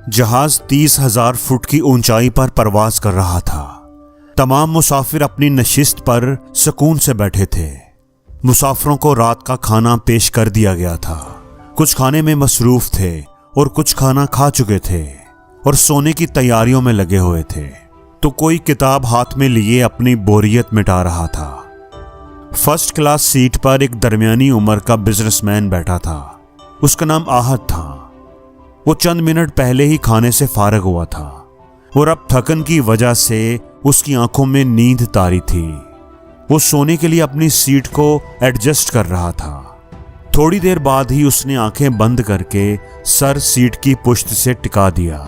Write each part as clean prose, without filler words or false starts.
जहाज 30,000 फुट की ऊंचाई पर परवाज कर रहा था। तमाम मुसाफिर अपनी नशिस्त पर सुकून से बैठे थे। मुसाफिरों को रात का खाना पेश कर दिया गया था। कुछ खाने में मसरूफ थे और कुछ खाना खा चुके थे और सोने की तैयारियों में लगे हुए थे, तो कोई किताब हाथ में लिए अपनी बोरियत मिटा रहा था। फर्स्ट क्लास सीट पर एक दरमियानी उम्र का बिजनेसमैन बैठा था। उसका नाम आहत था। वो चंद मिनट पहले ही खाने से फारग हुआ था और अब थकन की वजह से उसकी आंखों में नींद तारी थी। वो सोने के लिए अपनी सीट को एडजस्ट कर रहा था। थोड़ी देर बाद ही उसने आंखें बंद करके सर सीट की पुश्त से टिका दिया।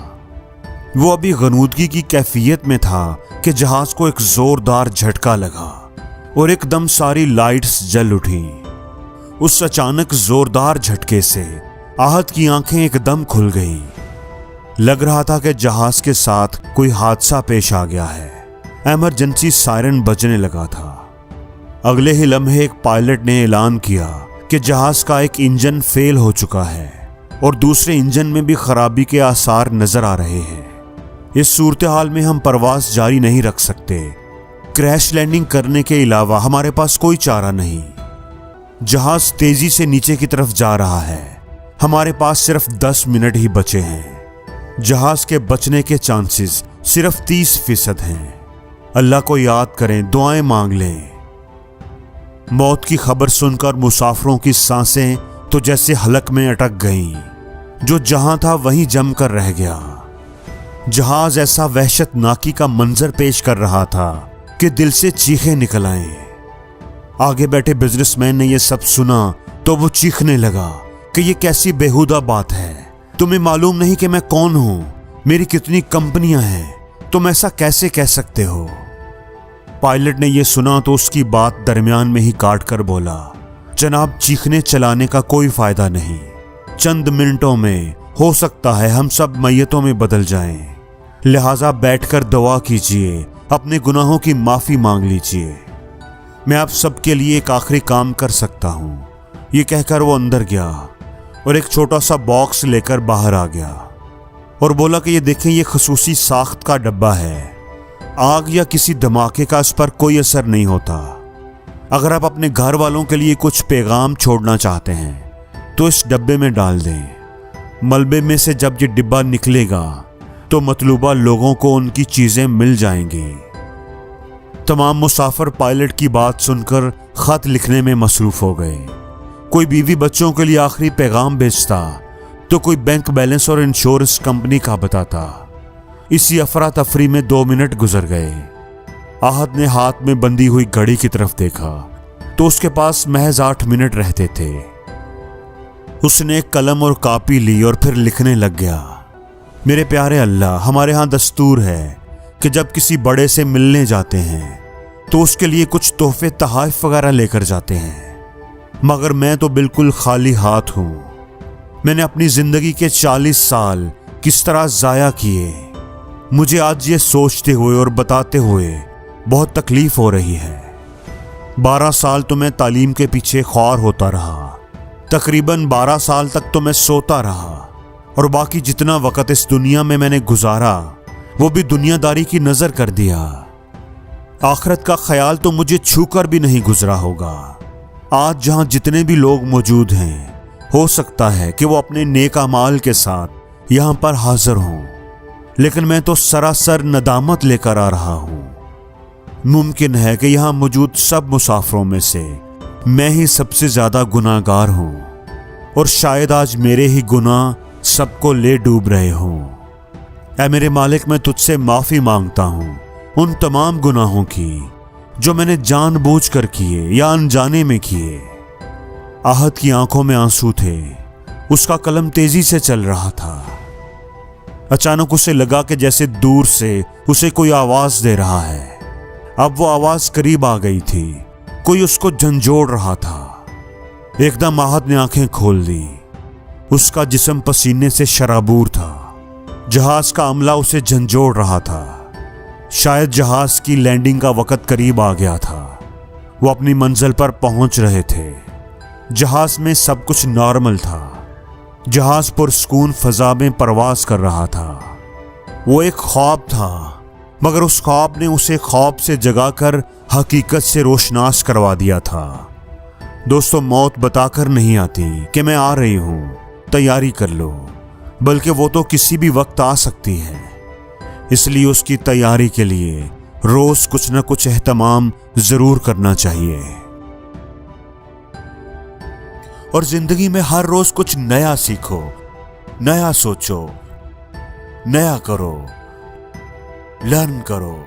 वो अभी गनूदगी की कैफियत में था कि जहाज को एक जोरदार झटका लगा और एकदम सारी लाइट्स जल उठी। उस अचानक जोरदार झटके से आहत की आंखें एकदम खुल गईं। लग रहा था कि जहाज के साथ कोई हादसा पेश आ गया है। इमरजेंसी सायरन बजने लगा था। अगले ही लम्हे एक पायलट ने ऐलान किया कि जहाज का एक इंजन फेल हो चुका है और दूसरे इंजन में भी खराबी के आसार नजर आ रहे हैं। इस सूरत हाल में हम परवाज जारी नहीं रख सकते। क्रैश लैंडिंग करने के अलावा हमारे पास कोई चारा नहीं। जहाज तेजी से नीचे की तरफ जा रहा है। हमारे पास सिर्फ 10 मिनट ही बचे हैं। जहाज के बचने के चांसेस सिर्फ 30% हैं। अल्लाह को याद करें, दुआएं मांग लें। मौत की खबर सुनकर मुसाफिरों की सांसें तो जैसे हलक में अटक गईं। जो जहां था वहीं जमकर रह गया। जहाज ऐसा वहशतनाकी का मंजर पेश कर रहा था कि दिल से चीखें निकल आए। आगे बैठे बिजनेसमैन ने यह सब सुना तो वो चीखने लगा कि ये कैसी बेहुदा बात है। तुम्हें मालूम नहीं कि मैं कौन हूं, मेरी कितनी कंपनियां हैं, तुम ऐसा कैसे कह सकते हो। पायलट ने यह सुना तो उसकी बात दरमियान में ही काट कर बोला, जनाब, चीखने चलाने का कोई फायदा नहीं। चंद मिनटों में हो सकता है हम सब मैयतों में बदल जाएं। लिहाजा बैठकर दुआ कीजिए, अपने गुनाहों की माफी मांग लीजिए। मैं आप सबके लिए एक आखिरी काम कर सकता हूं। ये कहकर वो अंदर गया और एक छोटा सा बॉक्स लेकर बाहर आ गया और बोला कि ये देखें, ये खसूसी साख्त का डब्बा है। आग या किसी धमाके का इस पर कोई असर नहीं होता। अगर आप अपने घर वालों के लिए कुछ पैगाम छोड़ना चाहते हैं तो इस डब्बे में डाल दें। मलबे में से जब ये डिब्बा निकलेगा तो मतलूबा लोगों को उनकी चीजें मिल जाएंगी। तमाम मुसाफिर पायलट की बात सुनकर खत लिखने में मसरूफ हो गए। कोई बीवी बच्चों के लिए आखिरी पैगाम भेजता तो कोई बैंक बैलेंस और इंश्योरेंस कंपनी का बताता। इसी अफरा तफरी में 2 मिनट गुजर गए। आहत ने हाथ में बंधी हुई घड़ी की तरफ देखा तो उसके पास महज 8 मिनट रहते थे। उसने एक कलम और कॉपी ली और फिर लिखने लग गया। मेरे प्यारे अल्लाह, हमारे यहाँ दस्तूर है कि जब किसी बड़े से मिलने जाते हैं तो उसके लिए कुछ तोहफे तोहफे वगैरह लेकर जाते हैं, मगर मैं तो बिल्कुल खाली हाथ हूं। मैंने अपनी जिंदगी के 40 साल किस तरह जाया किए, मुझे आज ये सोचते हुए और बताते हुए बहुत तकलीफ हो रही है। 12 साल तो मैं तालीम के पीछे ख्वार होता रहा। तकरीबन 12 साल तक तो मैं सोता रहा और बाकी जितना वक्त इस दुनिया में मैंने गुजारा वो भी दुनियादारी की नजर कर दिया। आखिरत का ख्याल तो मुझे छूकर भी नहीं गुजरा होगा। आज जहां जितने भी लोग मौजूद हैं, हो सकता है कि वो अपने नेक अमाल के साथ यहां पर हाजिर हों, लेकिन मैं तो सरासर नदामत लेकर आ रहा हूं। मुमकिन है कि यहां मौजूद सब मुसाफिरों में से मैं ही सबसे ज्यादा गुनाहगार हूं और शायद आज मेरे ही गुनाह सबको ले डूब रहे हों। ऐ मेरे मालिक, मैं तुझसे माफी मांगता हूं उन तमाम गुनाहों की जो मैंने जानबूझकर किए या अनजाने में किए। आहत की आंखों में आंसू थे। उसका कलम तेजी से चल रहा था। अचानक उसे लगा कि जैसे दूर से उसे कोई आवाज दे रहा है। अब वो आवाज करीब आ गई थी। कोई उसको झंझोड़ रहा था। एकदम आहत ने आंखें खोल दी। उसका जिस्म पसीने से शराबूर था। जहाज का अमला उसे झंझोड़ रहा था। शायद जहाज की लैंडिंग का वक्त करीब आ गया था। वो अपनी मंजिल पर पहुंच रहे थे। जहाज में सब कुछ नॉर्मल था। जहाज पुरस्कून फजा में परवास कर रहा था। वो एक ख्वाब था, मगर उस ख्वाब ने उसे ख्वाब से जगाकर हकीकत से रोशनास करवा दिया था। दोस्तों, मौत बताकर नहीं आती कि मैं आ रही हूं, तैयारी कर लो, बल्कि वो तो किसी भी वक्त आ सकती है। इसलिए उसकी तैयारी के लिए रोज कुछ न कुछ एहतमाम जरूर करना चाहिए। और जिंदगी में हर रोज कुछ नया सीखो, नया सोचो, नया करो, लर्न करो।